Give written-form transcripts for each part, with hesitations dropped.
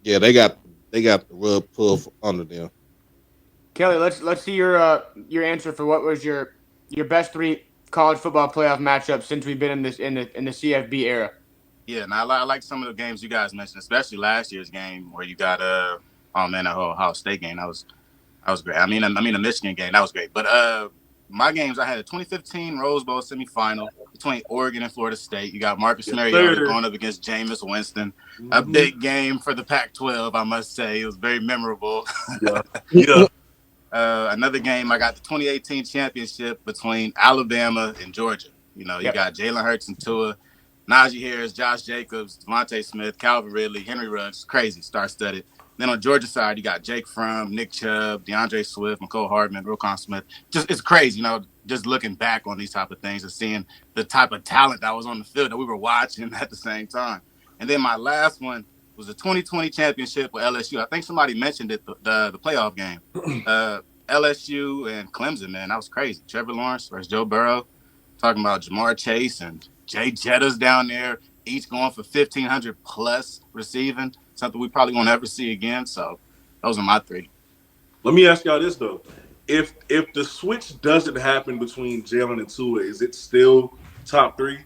Yeah, they got the rug pulled under them. Kelly, let's see your answer for what was your best three college football playoff matchups since we've been in this in the CFB era. Yeah, and I like some of the games you guys mentioned, especially last year's game where you got oh man, that whole Ohio State game that was great. I mean the Michigan game that was great. But my games I had a 2015 Rose Bowl semifinal between Oregon and Florida State. You got Marcus Yes, Mariota sir. going up against Jameis Winston. A Mm-hmm. big game for the Pac-12, I must say. It was very memorable. Yeah. Yeah. Another game, I got the 2018 championship between Alabama and Georgia. You know, you Yep. got Jalen Hurts and Tua, Najee Harris, Josh Jacobs, Devontae Smith, Calvin Ridley, Henry Ruggs, crazy, star-studded. Then on Georgia side, you got Jake Fromm, Nick Chubb, DeAndre Swift, McCole Hardman, Roquan Smith. Just it's crazy, just looking back on these type of things and seeing the type of talent that was on the field that we were watching at the same time. And then my last one was the 2020 championship with LSU. I think somebody mentioned it, the playoff game. LSU and Clemson, man, that was crazy. Trevor Lawrence versus Joe Burrow, talking about Jamar Chase and Jay Jettas down there, each going for 1,500 plus receiving, something we probably won't ever see again. So those are my three. Let me ask y'all this though: if the switch doesn't happen between Jalen and Tua, is it still top three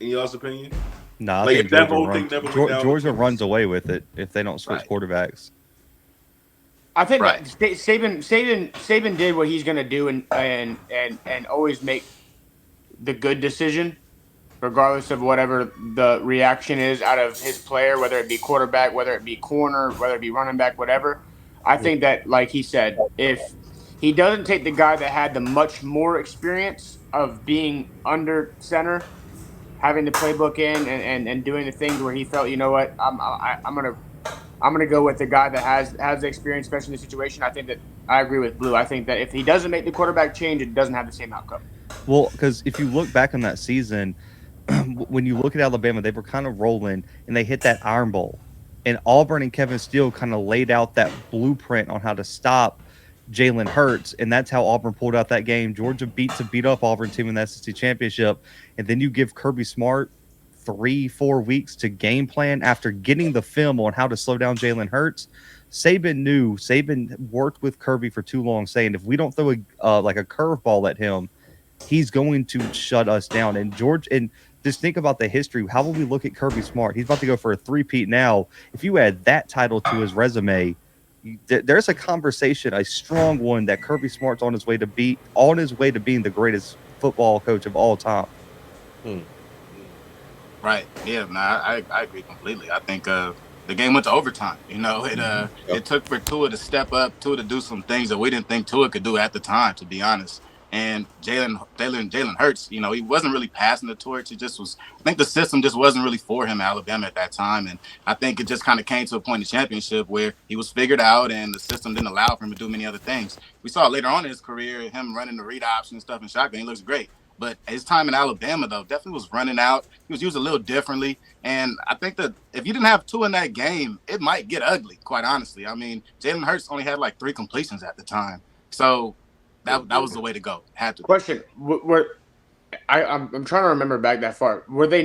in y'all's opinion? No, I Like think if that whole thing never went down Georgia between runs away with it if they don't switch Right. quarterbacks. I think that Right. Saban did what he's gonna do and always make the good decision, regardless of whatever the reaction is out of his player, whether it be quarterback, whether it be corner, whether it be running back, whatever. I think that, like he said, if he doesn't take the guy that had the much more experience of being under center, having the playbook in and doing the things where he felt, you know what, I'm gonna go with the guy that has the experience, especially in the situation. I think that I agree with Blue. I think that if he doesn't make the quarterback change, it doesn't have the same outcome. Well, because if you look back on that season, when you look at Alabama, they were kind of rolling and they hit that Iron Bowl. And Auburn and Kevin Steele kind of laid out that blueprint on how to stop Jalen Hurts. And that's how Auburn pulled out that game. Georgia beats a beat up Auburn team in the SEC championship. And then you give Kirby Smart 3-4 weeks to game plan after getting the film on how to slow down Jalen Hurts. Saban worked with Kirby for too long, saying if we don't throw like a curveball at him, he's going to shut us down. And George, and just think about the history. How will we look at Kirby Smart? He's about to go for a three-peat now. If you add that title to his resume, there's a conversation, a strong one, that Kirby Smart's on his way to being the greatest football coach of all time. Hmm. Right. Yeah. No, I agree completely. I think the game went to overtime. Yep. It took for Tua to step up, Tua to do some things that we didn't think Tua could do at the time, to be honest. And Jalen Hurts, he wasn't really passing the torch. It just was. I think the system just wasn't really for him, Alabama at that time, and I think it just kind of came to a point in the championship where he was figured out, and the system didn't allow for him to do many other things. We saw later on in his career him running the read option and stuff in shotgun. He looks great. But his time in Alabama, though, definitely was running out. He was used a little differently. And I think that if you didn't have two in that game, it might get ugly, quite honestly. I mean, Jalen Hurts only had like 3 completions at the time. So that was the way to go. Had to be. Question: I'm trying to remember back that far. Were they